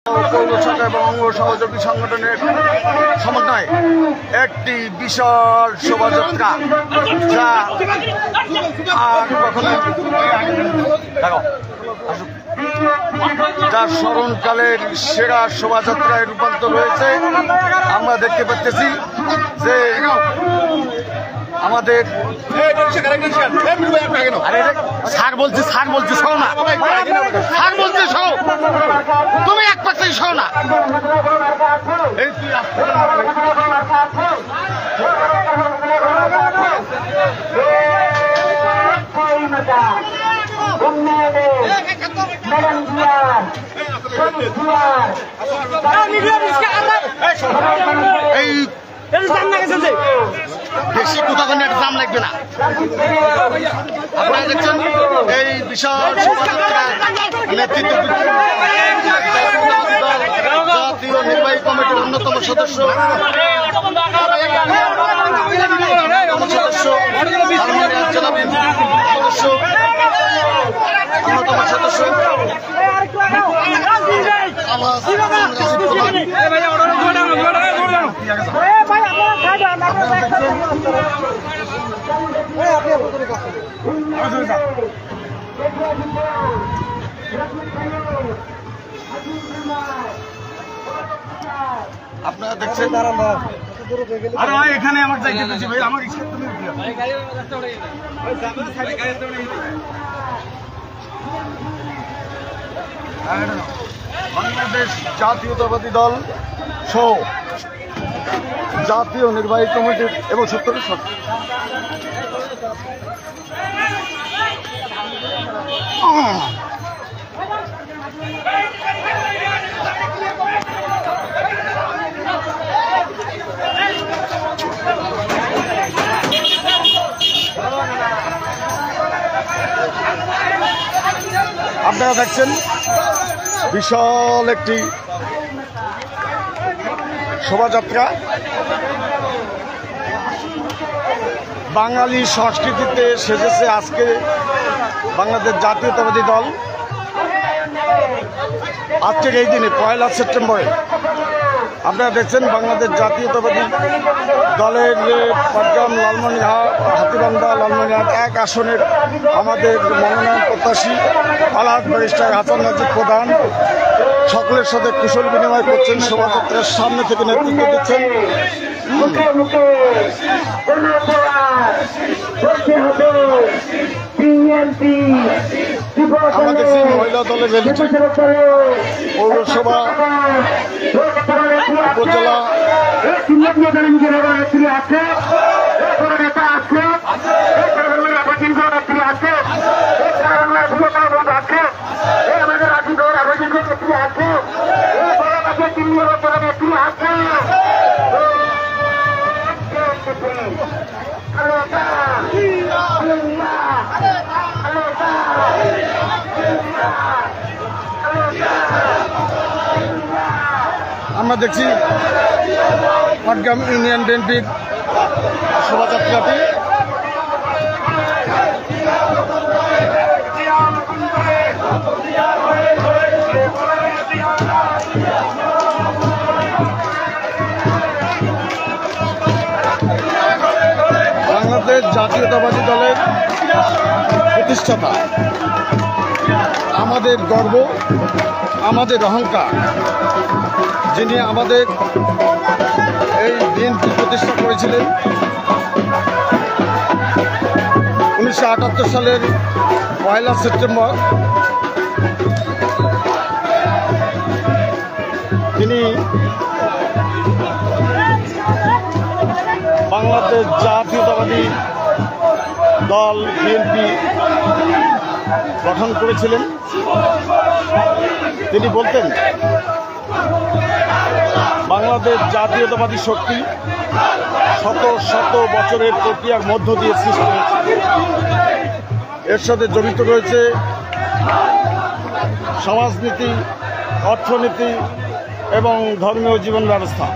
পৌরসভা এবং অঙ্গ সহযোগী সংগঠনের সমন্বয়ে একটি বিশাল শোভাযাত্রা যা আর কখনো যার স্মরণকালের সেরা শোভাযাত্রায় রূপান্তর হয়েছে। আমরা দেখতে পাচ্ছি যে আমাদের স্যার বলছে সহ না, স্যার বলছে সহ, তুমি এক পাশে সহ না। এই বেশি কোথাও একটা দাম লাগবে না। আপনারা দেখছেন এই বিশাল শোভাযাত্রা নেতৃত্ব জাতীয় নির্বাহী কমিটির অন্যতম সদস্য আপনারা দেখছেন এখানে আমার যাইতে পেয়েছি ভাই, আমার বাংলাদেশ জাতীয়তাবাদী দল সহ জাতীয় নির্বাহী কমিটির এবং সত্তরের সদস্য আপনারা দেখছেন বিশাল একটি শোভাযাত্রা বাঙালি সংস্কৃতিতে সেজেছে আজকে বাংলাদেশ জাতীয়তাবাদী দল। আজকের এই দিনে 1 সেপ্টেম্বরে আপনারা দেখছেন বাংলাদেশ জাতীয়তাবাদী দলের পাটগ্রাম, লালমনিরহাট, হাতীবান্ধা, লালমনিরহাট 1 আসনের আমাদের মনোনয়ন প্রত্যাশী আলহাজ ব্যারিস্টার হাসান নাজিব প্রধান সকলের সাথে কুশল বিনিময় করছেন। শোভাযাত্রার সামনে থেকে নেতৃত্ব দিচ্ছেন। আমাদের সেই মহিলা দলের পৌরসভা, উপজেলা আমরা দেখছি পাটগ্রাম ইউনিয়ন বিএনপির শোভাযাত্রাটি। বাংলাদেশ জাতীয়তাবাদী দলের প্রতিষ্ঠাতা, আমাদের গর্ব, আমাদের অহংকার, যিনি আমাদের এই বিএনপি প্রতিষ্ঠা করেছিলেন 1978 সালের 1 সেপ্টেম্বর। তিনি বাংলাদেশ জাতীয়তাবাদী দল বিএনপি গঠন করেছিলেন। তিনি বলতেন বাংলাদেশ জাতীয়তাবাদী শক্তি শত শত বছরের প্রক্রিয়ার মধ্য দিয়ে সৃষ্টি হয়েছে। এর সাথে জড়িত রয়েছে সমাজনীতি, অর্থনীতি এবং ধর্মীয় জীবন ব্যবস্থা।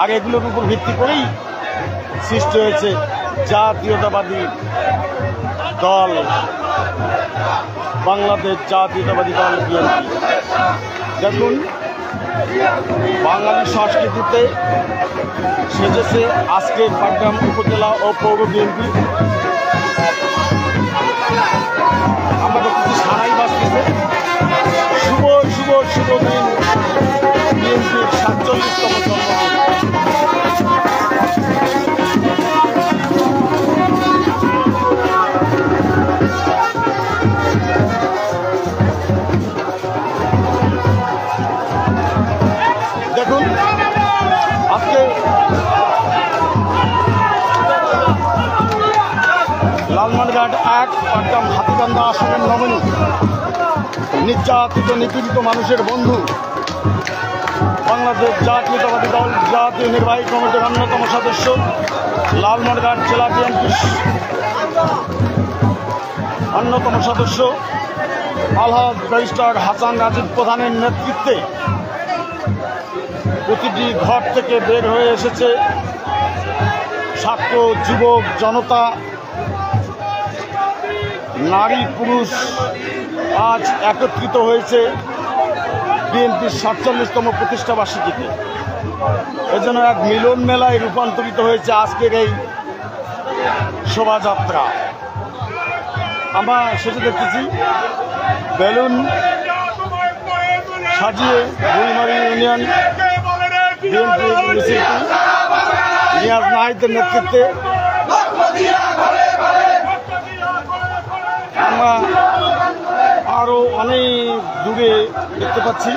আর এগুলোর উপর ভিত্তি করেই সৃষ্টি হয়েছে জাতীয়তাবাদী দল, বাংলাদেশ জাতীয়তাবাদী দল বিএনপি। দেখুন বাঙালি সংস্কৃতিতে সেজেছে আজকে পাটগ্রাম উপজেলা ও পৌর বিএনপি। আমরা দেখতেছি সারাই বাঁচতেছে। শুভ শুভ শুভ দিন বিএনপির ৪৭তম জন্মদিন। দেখুন আজকে লালমনিরহাট ১ পাটগ্রাম হাতিবান্ধা আসনের নমিনি নির্যাতিত নিপীড়িত মানুষের বন্ধু বাংলাদেশ জাতীয়তাবাদী দল জাতীয় নির্বাহী কমিটির অন্যতম সদস্য লালমনিরহাট জেলা বিএনপির অন্যতম সদস্য আলহাজ ব্যারিস্টার হাসান রাজীব প্রধানের নেতৃত্বে প্রতিটি ঘর থেকে বের হয়ে এসেছে ছাত্র যুবক জনতা, নারী পুরুষ আজ একত্রিত হয়েছে বিএনপির ৪৭তম প্রতিষ্ঠাবার্ষিকীতে। এজন্য এক মিলন মেলায় রূপান্তরিত হয়েছে আজকের এই শোভাযাত্রা। আমরা সেটা দেখতেছি বেলুন সাজিয়ে বুড়িমারি ইউনিয়ন বিএনপির মিছিলটি নিয়াজ নাহিদের নেতৃত্বে আমরা আরও অনেক দূরে দেখতে পাচ্ছি।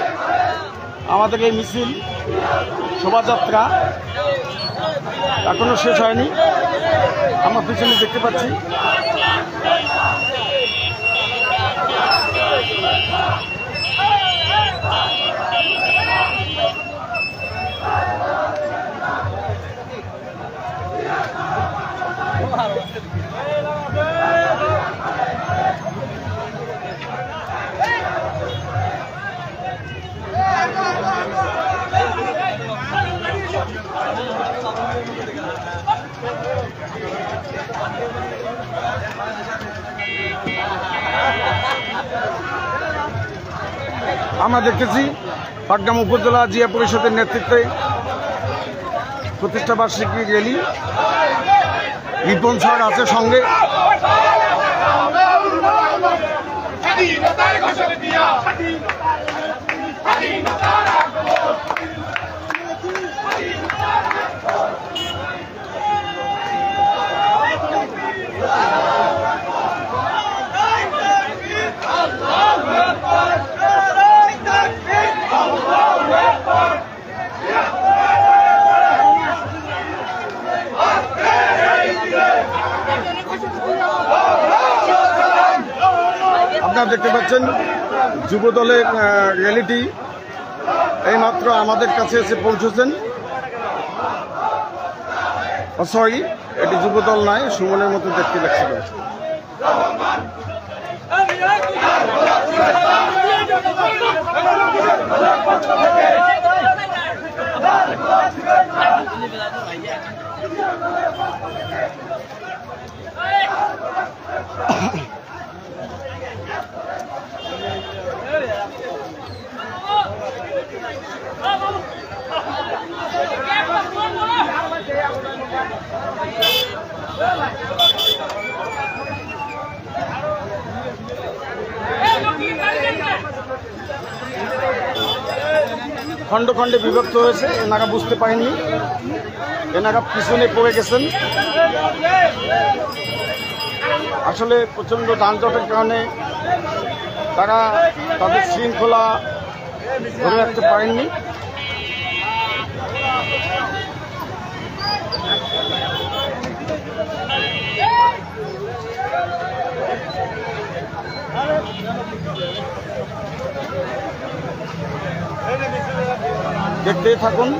আমাদের এই মিছিল শোভাযাত্রা এখনো শেষ হয়নি, আমরা পিছনে দেখতে পাচ্ছি। আমরা দেখতেছি পাটগ্রাম উপজেলা জিয়া পরিষদের নেতৃত্বে প্রতিষ্ঠাবার্ষিকী র্যালি। রিপন স্যার আছে সঙ্গে। আপনারা দেখতে পাচ্ছেন যুবদলের র্যালিটি এইমাত্র আমাদের কাছে এসে পৌঁছেছেন। সরি, এটি যুবদল নয়, সুমনের মতো দেখতে লাগছিল। খণ্ড খণ্ডে বিভক্ত হয়েছে, এনারা বুঝতে পারেননি, এনারা পিছনে পড়ে গেছেন। আসলে প্রচণ্ড যানজটের কারণে তারা তাদের শৃঙ্খলা ধরে রাখতে পারেননি। দেখতেই থাকুন।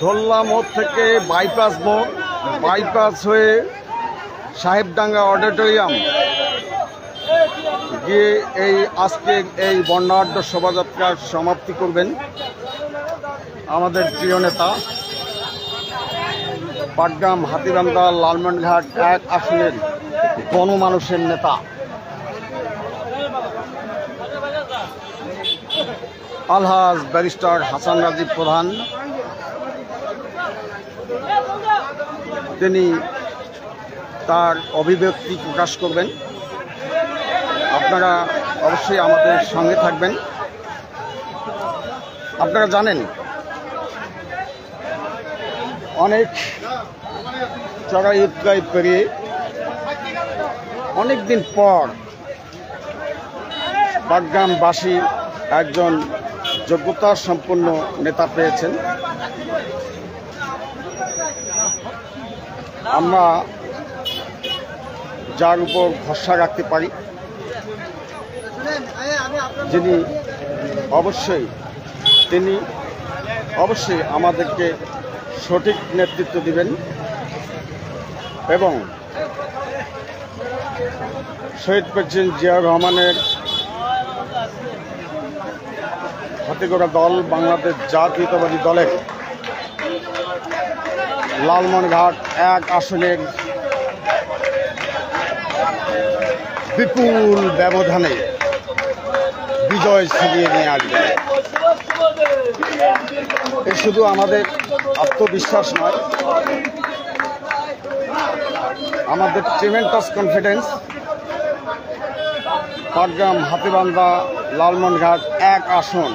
ধোল্লা মোড় থেকে বাইপাস মোড়, বাইপাস হয়ে সাহেবডাঙ্গা অডিটোরিয়াম গিয়ে আজকে এই বর্ণাঢ্য শোভাযাত্রার সমাপ্তি করবেন আমাদের প্রিয় নেতা, পাটগ্রাম, হাতীবান্ধা, লালমনিরহাট 1 আসনের গণমানুষের নেতা আলহাজ ব্যারিস্টার হাসান রাজীব প্রধান। তিনি তার অভিব্যক্তি প্রকাশ করবেন। আপনারা অবশ্যই আমাদের সঙ্গে থাকবেন। আপনারা জানেন অনেক চড়াই উৎরাই পেরিয়ে অনেক দিন পর পাটগ্রামবাসী একজন যোগ্যতা সম্পন্ন নেতা পেয়েছেন। আমরা যার উপর ভরসা রাখতে পারি, যিনি অবশ্যই আমাদেরকে সঠিক নেতৃত্ব দিবেন এবং শহীদ প্রেসিডেন্ট জিয়াউর রহমানের হাতে গড়া দল বাংলাদেশ জাতীয়তাবাদী দলের লালমনিরহাট 1 আসনের বিপুল ব্যবধানে বিজয় ছিনিয়ে নিয়ে আসবে। এ শুধু আমাদের আত্মবিশ্বাস নয়, আমাদের ট্রিমেন্টাস কনফিডেন্স। পাটগ্রাম, হাতীবান্ধা, লালমনিরহাট 1 আসন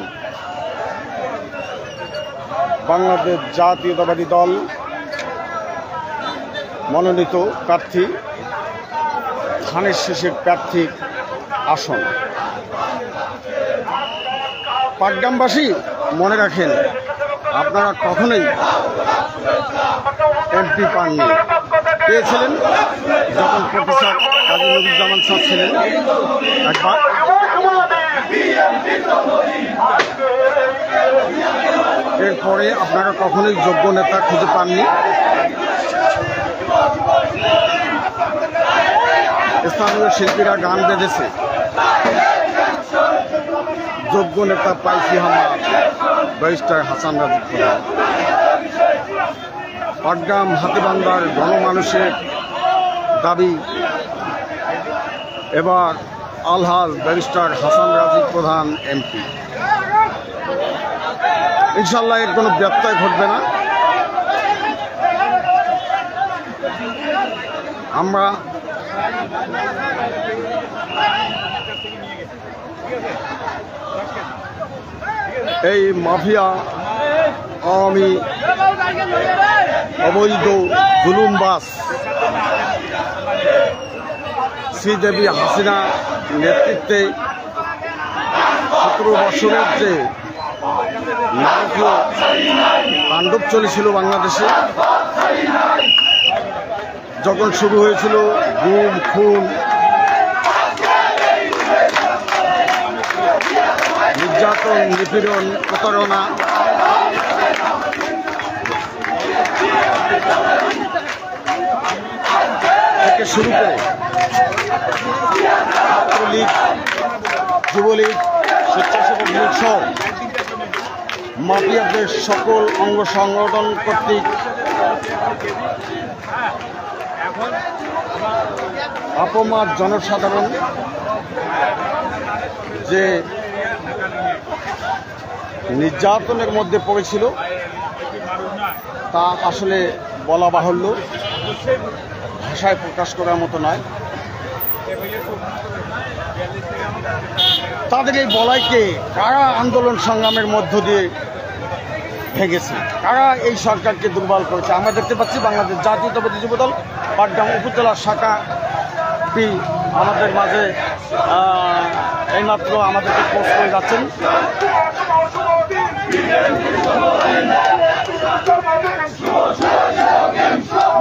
বাংলাদেশ জাতীয়তাবাদী দল মনোনীত প্রার্থী, ধানের শীষের প্রার্থীর আসন। পাটগ্রামবাসী মনে রাখেন, আপনারা কখনোই এমপি পাননি। পেয়েছিলেন যখন প্রফেসর কাজী নজরুজ্জামান স্যার ছিলেন একবার, এরপরে আপনারা কখনোই যোগ্য নেতা খুঁজে পাননি। স্থানীয় শিল্পীরা গান বেঁধেছে, যোগ্য নেতা পাইছি আমরা ব্যারিস্টার হাসান রাজীব প্রধান। পাটগ্রাম, হাতীবান্ধার গণমানুষের দাবি এবার আলহাজ ব্যারিস্টার হাসান রাজীব প্রধান এমপি। ইনশাল্লাহ এর কোনো ব্যত্যয় ঘটবে না। আমরা এই মাফিয়া, আওয়ামী, অবৈধ জুলুমবাজ শ্রীদেবী হাসিনা নেতৃত্বে 17 বছরের যে নারকীয় তাণ্ডব চলেছিল বাংলাদেশে, যখন শুরু হয়েছিল গুম, খুন, নির্যাতন, নিপীড়ন, প্রতারণা, থেকে শুরু করে ছাত্রলীগ, যুবলীগ, স্বেচ্ছাসেবক লীগ সহ মাফিয়াদের সকল অঙ্গ সংগঠন কর্তৃক আপমার জনসাধারণ যে নির্যাতনের মধ্যে পড়েছিল তা আসলে বলা বাহুল্য, ভাষায় প্রকাশ করার মতো নয়। তাদের এই বলাইকে কারা আন্দোলন সংগ্রামের মধ্য দিয়ে ভেঙেছে, কারা এই সরকারকে দুর্বল করেছে? আমরা দেখতে পাচ্ছি বাংলাদেশ জাতীয়তাবাদী যুবদল পাটগ্রাম উপজেলা শাখাটি আমাদের মাঝে এইমাত্র আমাদেরকে পোস্ট করে যাচ্ছেন।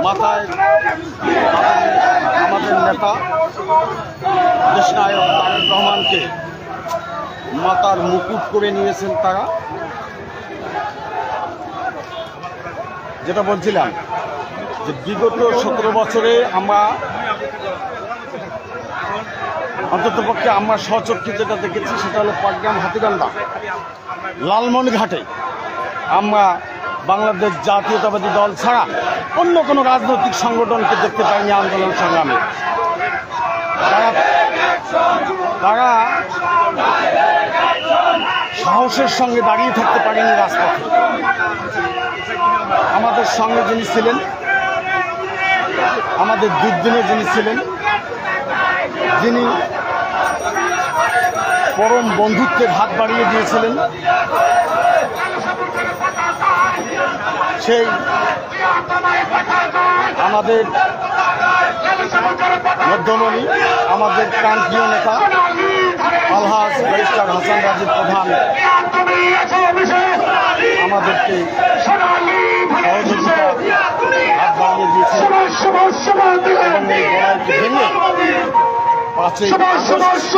মাথায় আমাদের নেতা দেশনায়ক তারেক রহমানকে মাথার মুকুট করে নিয়েছেন তারা। যেটা বলছিলাম যে বিগত 17 বছরে আমরা অন্ততপক্ষে আমরা সচক্ষে যেটা দেখেছি সেটা হলো পাটগ্রাম, হাতীবান্ধা, লালমনিরহাটে আমরা বাংলাদেশ জাতীয়তাবাদী দল ছাড়া অন্য কোনো রাজনৈতিক সংগঠনকে দেখতে পাইনি আন্দোলন সংগ্রামে। তারা সাহসের সঙ্গে দাঁড়িয়ে থাকতে পারেনি রাজপথে। আমাদের সঙ্গে যিনি ছিলেন, আমাদের দুর্দিনে যিনি ছিলেন, যিনি পরম বন্ধুত্বের হাত বাড়িয়ে দিয়েছিলেন, সেই আমাদের মধ্যমণি, আমাদের প্রান্তীয় নেতা আলহাজ ব্যারিস্টার হাসান রাজীব প্রধান আমাদেরকে সহযোগিতা হাত বাড়িয়ে দিয়েছিলেন এবং এই লড়াইকে ভেঙে 5ই আগস্ট